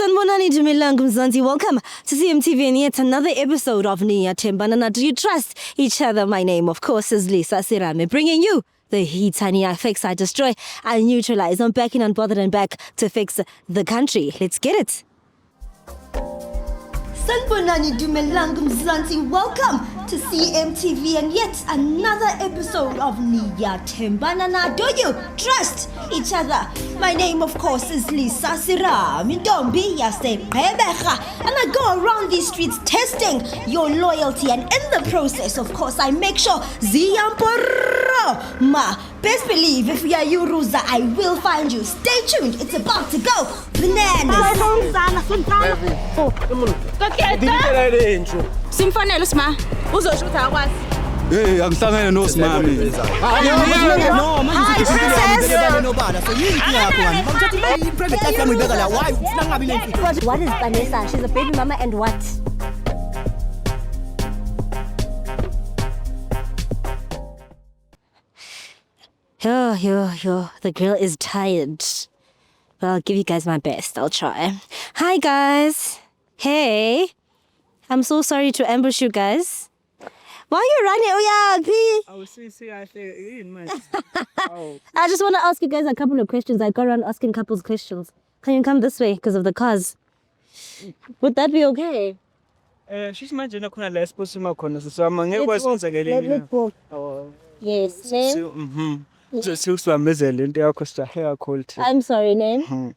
Sanibonani Dumelang Mzansi. Welcome to CMTV and yet another episode of Nyathembana. Do you trust each other? My name, of course, is Lisa Sirame, bringing you the heat. I fix, I destroy, I neutralize. I'm back in unbothered and back to fix the country. Let's get it. Sanibonani Dumelang Mzansi. Welcome to CMTV and yet another episode of Nyathembana. Do you trust each other? My name, of course, is Lisa Sirame. And I go around these streets testing your loyalty, and in the process, of course, I make sure ma. Best believe if we are you, Ruza, I will find you. Stay tuned. It's about to go bananas. Simfanele sima uzoshutha akwazi. Hey, angihlangene nosimami. No, manje nobala. So yini yakho? Mangithatha private life yami ibeka la. Why ufuna ngabi le? What is Vanessa? She's a baby mama and what? Yo, the girl is tired. But I'll give you guys my best. I'll try. Hi, guys. Hey. I'm so sorry to ambush you guys. Why are you running? Oh, yeah, P. I was see, I think, I just want to ask you guys a couple of questions. I go around asking couples questions. Can you come this way because of the cars? Would that be okay? She's imagine khona la esiphosima khona sisama ngeke kwazi kwenzekele Let's walk. Yes, name? Siusibambezele into yakho sita hair quality. I'm sorry, name?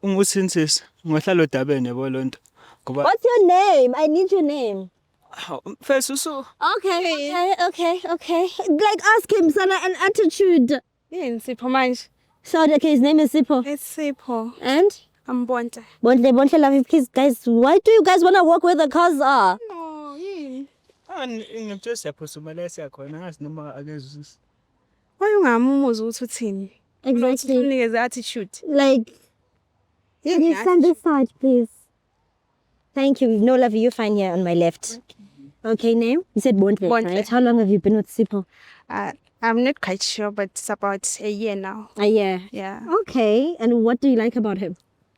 Umusinsisi ngohlala odabene yabo lonto. Ngoba What's your name? I need your name. First uso. Okay. Like, ask him, Sana, an attitude. Yini Sipho manje? So, okay, his name is Sipho. It's Sipho. And? I'm Bonte. Bontle, love you, please, guys. Why do you guys want to walk where the cars are? No, yini? Ngimtshela siyaphosuma la siyakhona ngazi noma akezuzisi. Why ungamuza ukuthi uthini? Exactly. Unikeze attitude. Like, can you stand this side, please? Thank you. No, love you, fine here on my left. Okay, name? You said Bontle, right? How long have you been with Sipho? I'm not quite sure, but it's about a year now. A year. Yeah. Okay, and what do you like about him?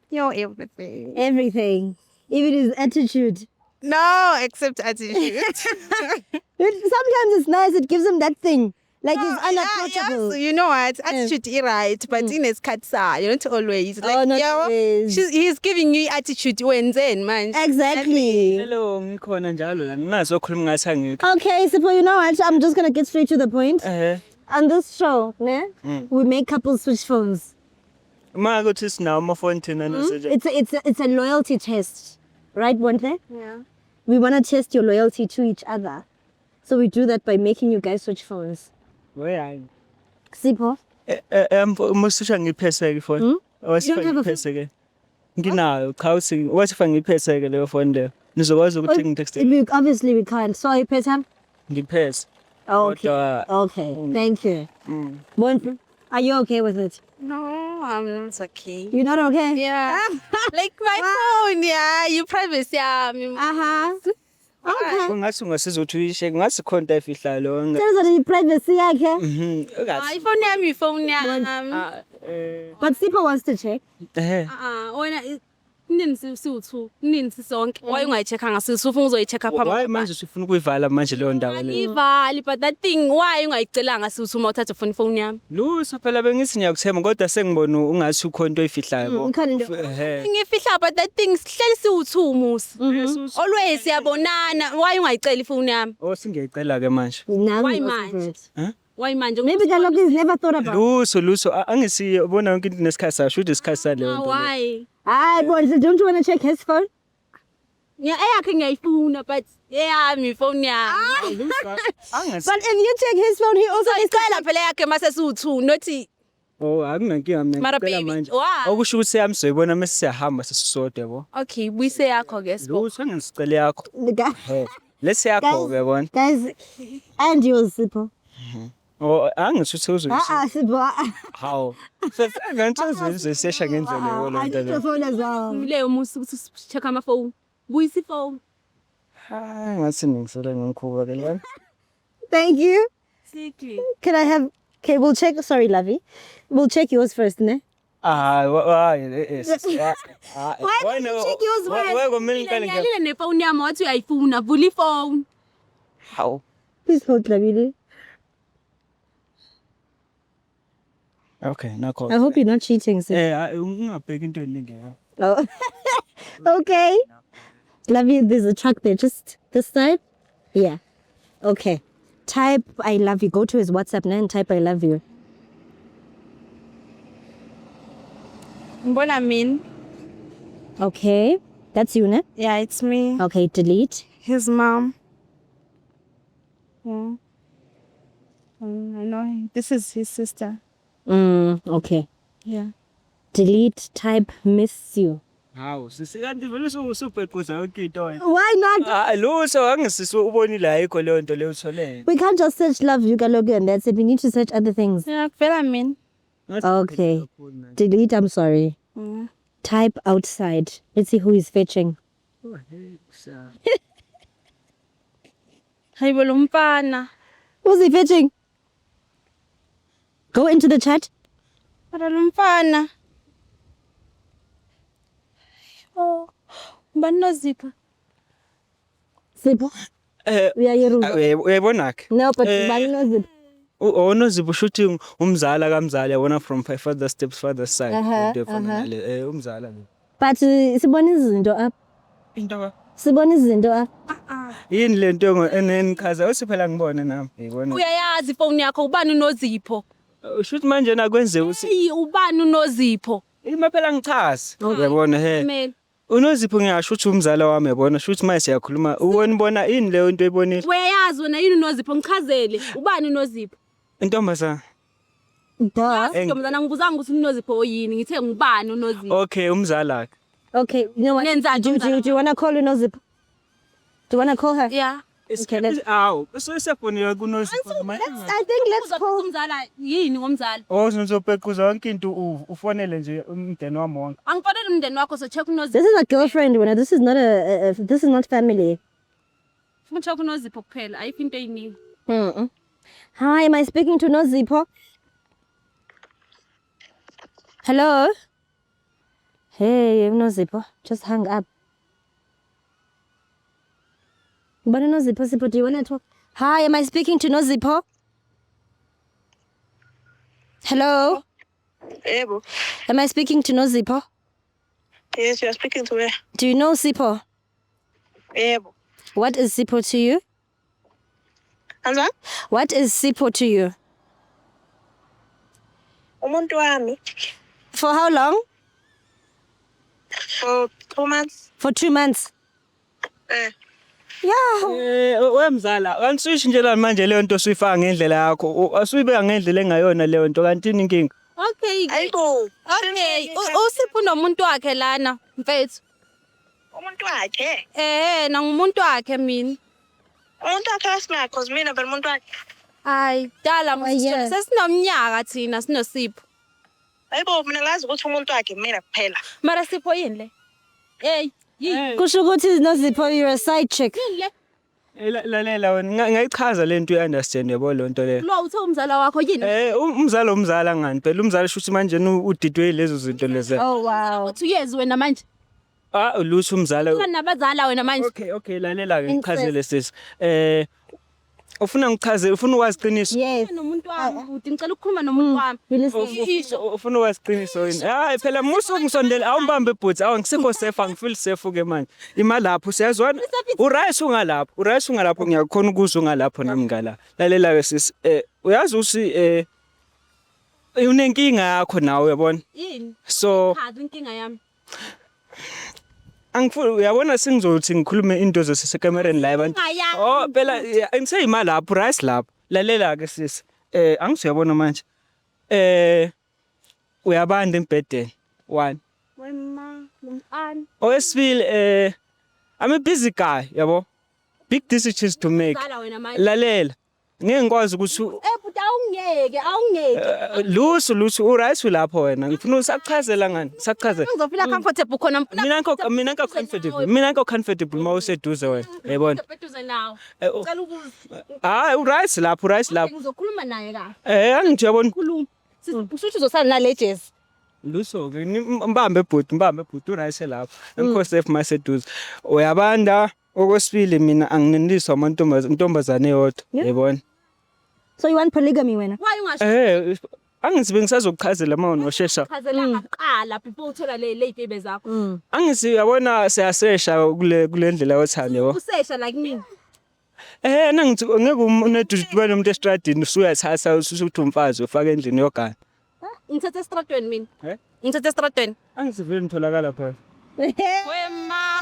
You're everything. Everything. Even his attitude. No, except attitude. Sometimes it's nice. It gives him that thing. Like he's unapproachable. Yeah, so you know what? Attitude is right, but in his katsa, you not always. Like, not always. He's giving you attitude when then, man. Exactly. Hello, ngikhona njalo la. Ngingazokhuluma ngathi angikho. Okay, Sipho, you know what? I'm just going to get straight to the point. On this show, we make couples switch phones. Ma ukuthi sinawo amafoni thina noseje. It's a loyalty test. Right, Bontle? Yeah. We want to test your loyalty to each other. So we do that by making you guys switch phones. Where Sipho? Musisha ngipheseke phone. You don't have a Wasifa ke. Nginayo khawusi wasifa ngipheseke leyo phone leyo. Nizokwazi ukuthi ngitexte. Obviously we can't. So you pay him? Ngiphese. Okay. Kodwa- Okay. Thank you. Bontle, are you okay with it? No, I'm not okay. You're not okay? Yeah. Like my phone, yeah. You privacy, yeah. Okay. Ungathi ungasiza uyishe ngathi khona efihlayo lo. Tell us the privacy yakhe. I phone yami. But Sipho wants to check. Wena nini siwu2 nini sisonke why ungayicheckanga sifuna uzoyichecka phambi Why manje sifuna ukuyivala manje leyo ndawo leyo? ivali but that thing why ungayicelanga siwu2 uma uthatha phone yami Luso phela bengithi ngiyakuthema kodwa sengibona ungathi ukhona into oyifihlayo bo. ngifihla but that thing sihleli siwu2 musi always siyabonana why ungayicela phone yami Singiyicela ke manje. Why manje? Why manje? Maybe Kaloku has never thought about Luso angisiye ubona yonke into nesikhathi sayo should isikhathi saleyo nto. Why? Bontle, don't you want to check his phone? Yeah, eyakhe ngiyayifuna but eyami phone yami. But if you check his phone, he also Icela phela yakhe mase siwu2 nothi Akunankinga mina Mara ngicela baby, manje. why? Okusho ukuthi yami soyibona mase siyahamba sesisodwa yabo. okay buyise yakho ke sipho. Luso ngisicela yakho. the guy. Let's yakho ke bona. Guys, and yours, Sipho. Angisho ukuthi uzoyisho. Sipho. How? Ngantshazwe sesha ngendlela I yolo need your nto. phone as well. Leyo musi ukuthi check ama phone. Buyisa phone. Ngathi ngisele ngikhuba ke lana. Thank you. Sickly. Can I have... Okay, we'll check... Sorry, Lovey. We'll check yours first, ne? Why Why no? check yours Why kumele ngiqale nje? ngiyalile nefoni yami wathi uyayifuna vula ifoni. Hawu. Please hold Lavili. Okay, nakho. I hope you're not cheating, sis. Ungabheki into eningi. Oh. Okay. Lavi, there's a truck there. Just this side. Yeah. Okay. Type I love you. Go to his WhatsApp now and type I love you. Mbona mina? Okay. That's you, ne? Yeah, it's me. Okay, delete. His mom. Yeah. I know. This is his sister. Okay. Yeah. Delete, type miss you. Hawu, sisikanti vele usubhequza yonke into wena. Why not? Luso angisisi ubonile ayikho leyo nto leyo utholene. We can't just search love you Galogu and that's it. We need to search other things. Yeah, kuvela mina. Okay. Delete, I'm sorry. Type outside. Let's see who is fetching. Hayibo lo mfana. Who's he fetching? Go into the chat. Para lo mfana. Oh. Mbani noZipho? Sipho. We are here. Uyayibona ke? No, but Mbani noZipho. Nozipho shuthi umzala kamzala yabona from further steps further side. Umzala. But sibona izinto up. Into ka? Sibona izinto up. Yini lento enenikaza usiphela ngibone nami. Yibona. Uyayazi ifoni yakho ubani noZipho? Shuthi manje nakwenze Hey, ubani noZipho? imaphela ngichaza. Uyabona he. Unozipho ngiyasho ukuthi umzala wami yabona shuthi manje siyakhuluma ubona ini leyo into ebonile. Uyayazi wena yini noZipho ngichazele ubani noZipho? Intombazana. Duh. Ngimbuzana ngibuzanga ukuthi uNozipho oyini ngithe ngubani uNozipho. Okay, umzala. Okay, you know what? Do you want to call Nozipho? Do you want to call her? Yeah. Okay, let's. Aw, sesefoniwe kuNozipho I think let's call. Umzala yini ngomzala? Uzobhequza yonke into ufonele nje umndeni wami wonke. Angifanele umndeni wakho so check uNozipho. This is a girlfriend, when this is not this is not family. Funa check uNozipho kuphela ayikho into eyiningi. Hi, am I speaking to Nozipho? Hello? Hey, Nozipho, just hung up. But Nozipho, do you want to talk? Hi, am I speaking to Nozipho? Hello? Ebo. Am I speaking to Nozipho? Yes, you are speaking to her. Do you know Sipho? Ebo. What is Sipho to you? Anza? What is Sipho to you? Umuntu wami For how long? for 2 months. For 2 months. Yeah. Wemzala, angisisho nje la manje leyo nto suyifaka ngendlela yakho. Asuyibeka ngendlela engayona leyo nto kanti inkinga. Okay. Ayibo. Okay. Usipho nomuntu wakhe lana mfethu. Umuntu wakhe. Na ngumuntu wakhe mina. Umuntu wakhe asina cause mina vele umuntu wakhe. Hayi, dala yeah. sesinomnyaka thina sinoSipho. Ayibo mina ngazi ukuthi umuntu wakhe mina kuphela. Mara Sipho yini le? Hey, yini Kusho ukuthi Nozipho, you're a side chick. le? Lalela wena ngayichaza lento uunderstand yabo lo nto le. Lo uthe umzala wakho yini? Umzala ngani phela umzala shuthi manje udidwe lezo zinto lezi. Oh, wow. 2 years wena manje. Uluthi umzala. Nabazala wena manje. Okay, lalela ke ngichazele sis. Ufuna ngichaze, ufuna ukwaziqiniso. Yes. Nomuntu wami uthi ngicela ukukhuluma nomuntu wami. Ufuna ukwaziqiniso yini? Hayi phela musu ngisondela awumbambe ibhuti, ngisekho safe, angifeel safe ke manje. Ima lapho siyazwana. Urice ungalapho ngiyakhona ukuzwa ungalapho nami ngala. Lalela ke sis, uyazi usi unenkinga yakho nawe uyabona? Yini? So Chaza inkinga yami. angifuni uyabona singizothi ngikhulume into zesekamereni la abantu. Phela ngiseyima lapho rice lapho. Lalela ke sis. Angisiyabona manje. Uyabanda embedeni. 1. Wema, umfana. Okwesibili I'm a busy guy, yabo. Big decisions to make. Zala wena manje. Lalela. Ngeke ngikwazi ukuthi But awungeke. lusu urice lapho wena. Ngifuna usachazela ngani? Sachazela. Ngizofila comfortable khona. Mina ngikho comfortable. Mina ngikho comfortable mawuseduze wena. Yabona? Useduze nawe. Ucela ukuza. Urice lapho. Ngizokhuluma naye kahle. Angithi yabona. Khuluma. Usuthi uzosala nale jazz. Luso ke mbambe bhuti urice lapho. Ngikho safe maseduze. Uyabanda okwesibili mina anginendiswa amantombazane eyodwa. Yabona? So you want polygamy wena? Why ungasho? Angithi bengisazokuchazela mawunoshesha. chazela ngaqala before uthola le baby zakho. Angithi yabona siyasesha kule ndlela yothando yabo. Usesha like me. Nangithi ngeke unedudubane umuntu estradini usuyathatha usuthi umfazi ufaka endlini yogana. Ngithathe estradweni mina. Ngithathe estradweni. Angithi vele nitholakala phela. Wema.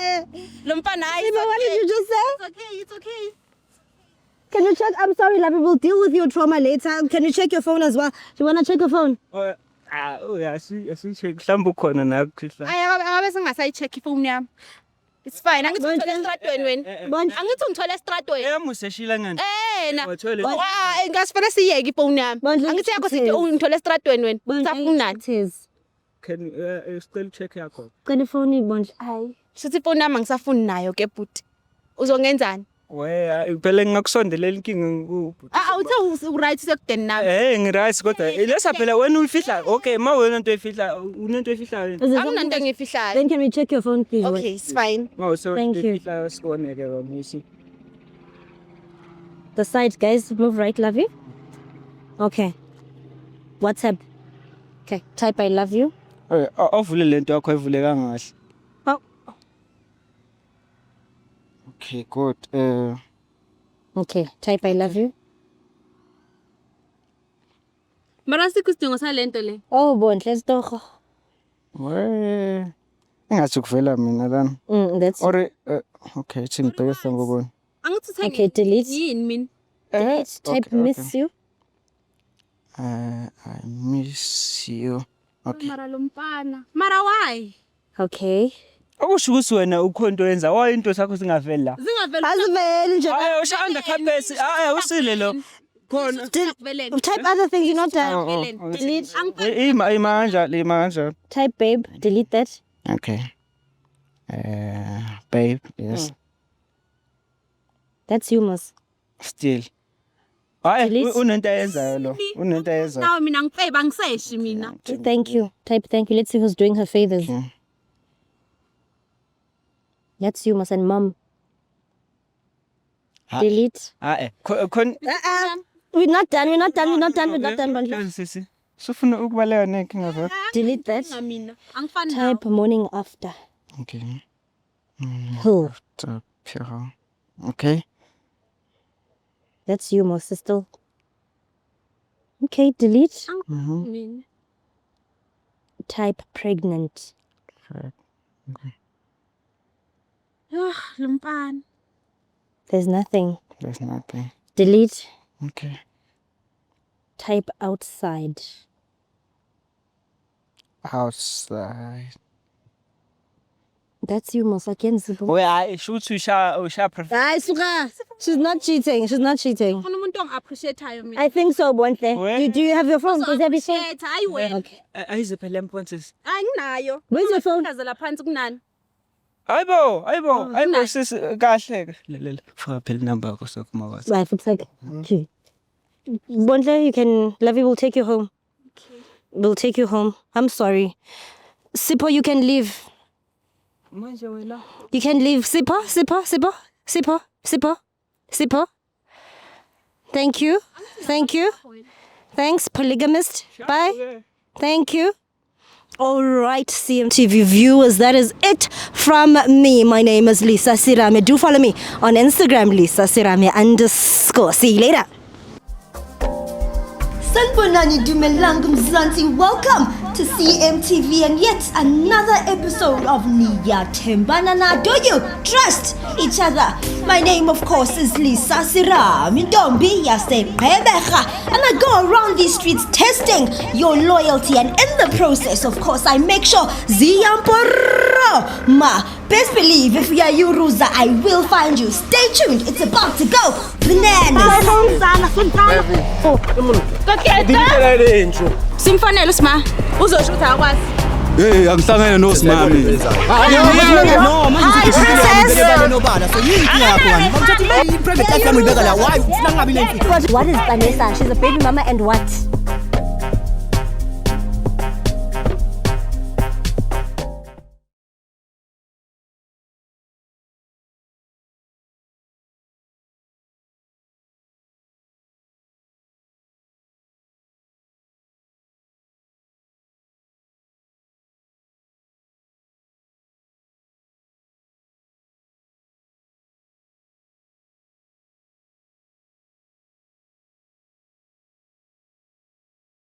Lo mfana hayi. What did you just say? It's okay. Can you check? I'm sorry, Lavi. We'll deal with your trauma later. Can you check your phone as well? Do you want to check your phone? Yasi mhlawumbe ukhona nakho. Ayabe sengasayi-check ifone yami. It's fine. Angithi ngithola estradweni wena. Angithi ngithola estradweni. Museshila ngani? Na. Wathole. Ngasifela siyeke ifone yami. Angithi yakho sithi ngithola estradweni wena. Safunani. Can still check yakho? Can you phone me, Bonj? Hayi. Sithi ifone yami angisafuni nayo ke bhuti. Uzongenzani? Phela ngingakusondelela inkinga kubhuti. Uthe u-right sekudeni nami. Ngiright kodwa ilesa phela wena uyifihla. Okay, wena into efihla, unento efihlayo. Anginanto engiyifihlayo. Then can we check your phone, please? Okay, it's fine. So Thank you. efihla sikoneke ngisi. The side, guys. Move right, Lavi. Okay. WhatsApp. Okay. Type I love you. Avule lento yakho ayivuleka kahle. Oh. Okay, good. Okay. Type I love you. Mara sikho isidingo salento le. Oh, Bonj, let's go. Engathi kuvela mina lana. That's Or okay, ithi ngibhekisa ngokona. Angithi uthenge. okay. Delete. Yini mina? Delete. Type miss you. I miss you. Okay. Mara lo mfana. Mara why? Okay. Akusho ukuthi wena ukhonto yenza wayo into sakho singaveli la. Zingavela. Azimeli nje. Usha undercarpet. Usile lo. Khona. Type other things you're not done. Delete. Ima kanjalo. Type babe. Delete that. Okay. Babe, yes. That's humorous. Still. Hayi Delete. unento ayenzayo lo. Unento ayenzayo. Nawe mina ngifeba ngiseshi mina. Thank you. Type thank you. Let's see who's doing her favors. Okay. That's humorous and mom. Delete. Khon We're not done. We're not done. Bonj. sisi. Sufuna ukubaleka nenkinga zakho. Delete that. Mina angifani nawe. Type morning after. Okay. Who? Pure. Okay. That's humorous still. Okay, delete. Mina. Type pregnant. Lo mfana. There's nothing. There's nothing. Delete. Okay. Type outside. Outside. That's humorous again. Sibu. Hayi shuthi usha prefer. Ay, suka. She's not cheating. Ufuna umuntu ongi-appreciate-ayo mina. I think so, Bonte. Where? Do you have your phone? Does every phone? Appreciate, hayi wena. Okay. Ayize phela emponsisi. Anginayo. Where's your phone? Chazela phansi kunani. Hayibo sisi kahle. Lalela. Faka phela number yakho sokuma kwathi. Right, it's like, okay. Bonte, you can, Lavi will take you home. Okay. We'll take you home. I'm sorry. Sipho, you can leave. Manje wena. You can leave. Sipho. Thank you. Thanks, polygamist. Bye. Thank you. All right, CMTV viewers, that is it from me. My name is Lisa Sirame. Do follow me on Instagram, Lisa Sirame _ See you later. Sanbonani Dumelang Mzansi, welcome to CMTV and yet another episode of Niya Tembanana. Do you trust each other? My name, of course, is Lisa Sirame. Don't be and I go around these streets testing your loyalty, and in the process, of course, I make sure Ziyamporo ma. Best believe if we are you, Ruza, I will find you. Stay tuned. It's about to go bananas. Simfanele sima. Uzosho ukuthi akwazi. Hey, angihlangene nosimami. Hi, princess. What is Vanessa? She's a baby mama and what?